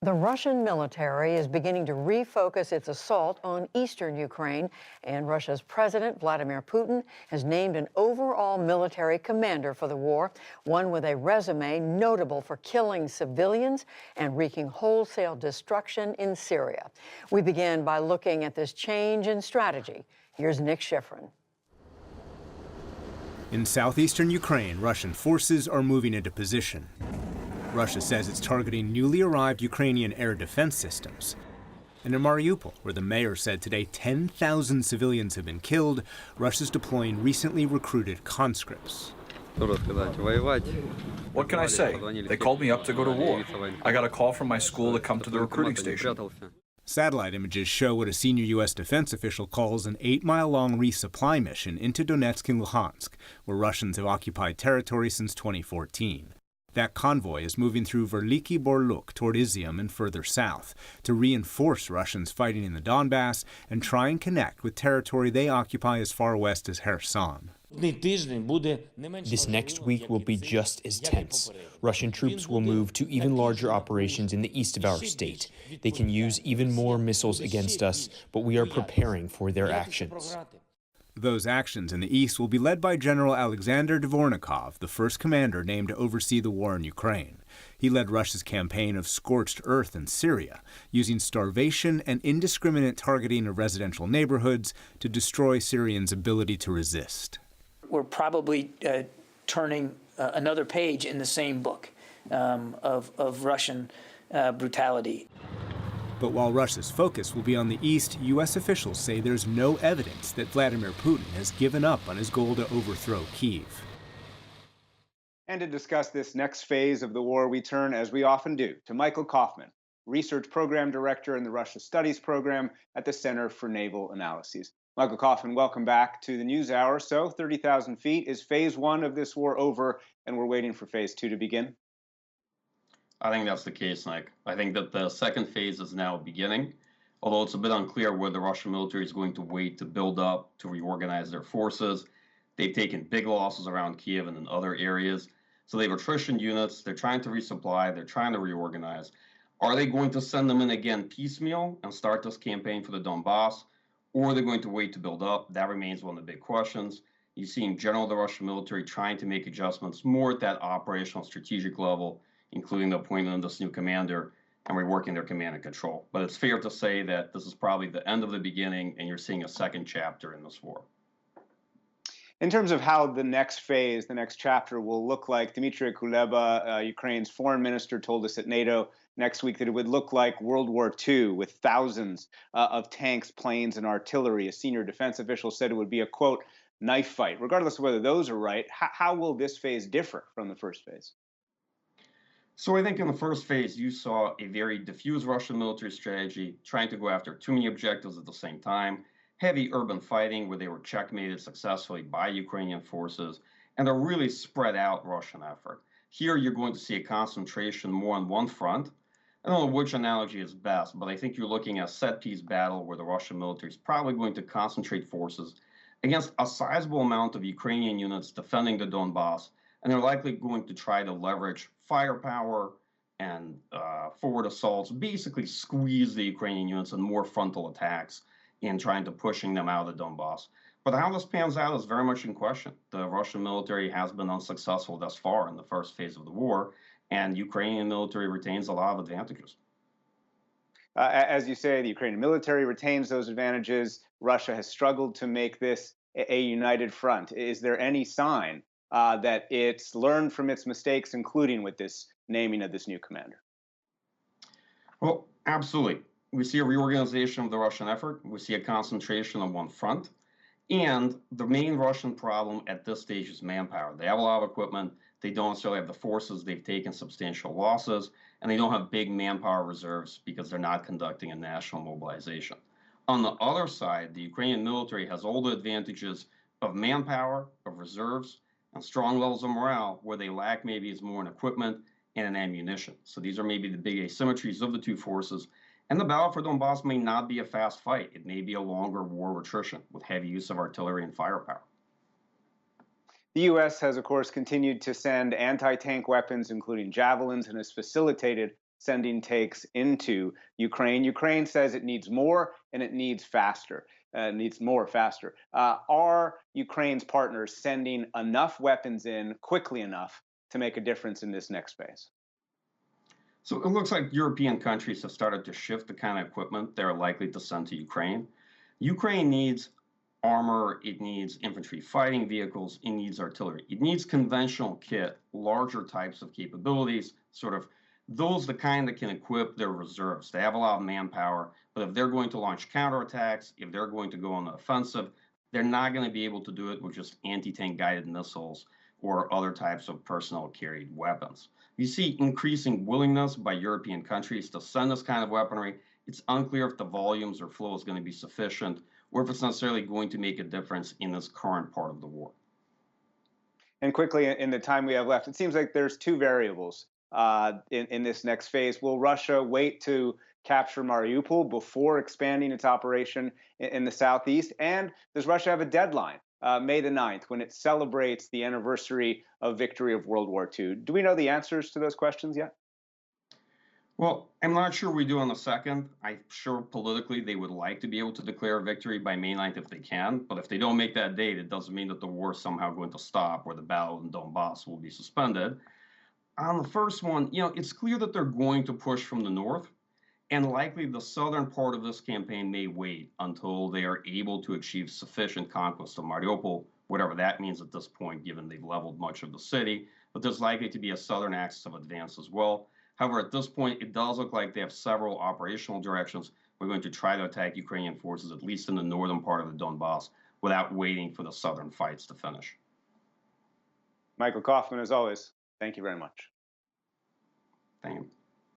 The Russian military is beginning to refocus its assault on eastern Ukraine, and Russia's President Vladimir Putin has named an overall military commander for the war, one with a resume notable for killing civilians and wreaking wholesale destruction in Syria. We begin by looking at this change in strategy. Here's Nick Schifrin. In southeastern Ukraine, Russian forces are moving into position. Russia says it's targeting newly arrived Ukrainian air defense systems. And in Mariupol, where the mayor said today 10,000 civilians have been killed, Russia's deploying recently recruited conscripts. What can I say? They called me up to go to war. I got a call from my school to come to the recruiting station. Satellite images show what a senior U.S. defense official calls an 8-mile-long resupply mission into Donetsk and Luhansk, where Russians have occupied territory since 2014. That convoy is moving through Verlikhy Borluk toward Izium and further south to reinforce Russians fighting in the Donbass and try and connect with territory they occupy as far west as Kherson. This next week will be just as tense. Russian troops will move to even larger operations in the east of our state. They can use even more missiles against us, but we are preparing for their actions. Those actions in the east will be led by General Alexander Dvornikov, the first commander named to oversee the war in Ukraine. He led Russia's campaign of scorched earth in Syria, using starvation and indiscriminate targeting of residential neighborhoods to destroy Syrians' ability to resist. We're probably turning another page in the same book of Russian brutality. But while Russia's focus will be on the east, U.S. officials say there's no evidence that Vladimir Putin has given up on his goal to overthrow Kyiv. And to discuss this next phase of the war, we turn, as we often do, to Michael Kofman, Research Program Director in the Russia Studies Program at the Center for Naval Analyses. Michael Kofman, welcome back to the NewsHour. So, 30,000 feet, is phase one of this war over, and we're waiting for phase two to begin? I think that's the case, Nick. I think that the second phase is now beginning, although it's a bit unclear where the Russian military is going to wait to build up, to reorganize their forces. They've taken big losses around Kiev and in other areas. So they have attrition units. They're trying to resupply. They're trying to reorganize. Are they going to send them in again piecemeal and start this campaign for the Donbass? Or are they going to wait to build up? That remains one of the big questions. You see in general the Russian military trying to make adjustments more at that operational strategic level, including the appointment of this new commander and reworking their command and control. But it's fair to say that this is probably the end of the beginning, and you're seeing a second chapter in this war. In terms of how the next phase, the next chapter will look like, Dmitry Kuleba, Ukraine's foreign minister, told us at NATO next week that it would look like World War II with thousands of tanks, planes, and artillery. A senior defense official said it would be a, quote, knife fight. Regardless of whether those are right, how will this phase differ from the first phase? So I think in the first phase, you saw a very diffuse Russian military strategy, trying to go after too many objectives at the same time, heavy urban fighting where they were checkmated successfully by Ukrainian forces, and a really spread out Russian effort. Here you're going to see a concentration more on one front. I don't know which analogy is best, but I think you're looking at a set-piece battle where the Russian military is probably going to concentrate forces against a sizable amount of Ukrainian units defending the Donbass, and they're likely going to try to leverage firepower and forward assaults, basically squeeze the Ukrainian units in more frontal attacks in trying to pushing them out of the Donbass. But how this pans out is very much in question. The Russian military has been unsuccessful thus far in the first phase of the war, and Ukrainian military retains a lot of advantages. As you say, the Ukrainian military retains those advantages. Russia has struggled to make this a united front. Is there any sign that it's learned from its mistakes, including with this naming of this new commander? Well, absolutely. We see a reorganization of the Russian effort. We see a concentration on one front. And the main Russian problem at this stage is manpower. They have a lot of equipment. They don't necessarily have the forces. They've taken substantial losses. And they don't have big manpower reserves because they're not conducting a national mobilization. On the other side, the Ukrainian military has all the advantages of manpower, of reserves, and strong levels of morale. Where they lack maybe is more in equipment and in ammunition. So these are maybe the big asymmetries of the two forces. And the battle for Donbass may not be a fast fight. It may be a longer war of attrition with heavy use of artillery and firepower. The U.S. has, of course, continued to send anti-tank weapons, including javelins, and has facilitated sending tanks into Ukraine. Ukraine says it needs more and it needs faster. Needs more faster. Are Ukraine's partners sending enough weapons in quickly enough to make a difference in this next phase? So it looks like European countries have started to shift the kind of equipment they're likely to send to Ukraine. Ukraine needs armor, it needs infantry fighting vehicles, it needs artillery. It needs conventional kit, larger types of capabilities, sort of those the kind that can equip their reserves. They have a lot of manpower, but if they're going to launch counterattacks, if they're going to go on the offensive, they're not going to be able to do it with just anti-tank guided missiles or other types of personnel carried weapons. You see increasing willingness by European countries to send this kind of weaponry. It's unclear if the volumes or flow is going to be sufficient or if it's necessarily going to make a difference in this current part of the war. And quickly, in the time we have left, it seems like there's two variables in this next phase. Will Russia wait to capture Mariupol before expanding its operation in the southeast? And does Russia have a deadline, May the 9th, when it celebrates the anniversary of victory of World War II? Do we know the answers to those questions yet? Well, I'm not sure we do on the second. I'm sure politically they would like to be able to declare victory by May 9th if they can. But if they don't make that date, it doesn't mean that the war is somehow going to stop or the battle in Donbass will be suspended. On the first one, it's clear that they're going to push from the north. And likely the southern part of this campaign may wait until they are able to achieve sufficient conquest of Mariupol, whatever that means at this point, given they've leveled much of the city. But there's likely to be a southern axis of advance as well. However, at this point, it does look like they have several operational directions. We're going to try to attack Ukrainian forces, at least in the northern part of the Donbass, without waiting for the southern fights to finish. Michael Kofman, as always, thank you very much. Thank you.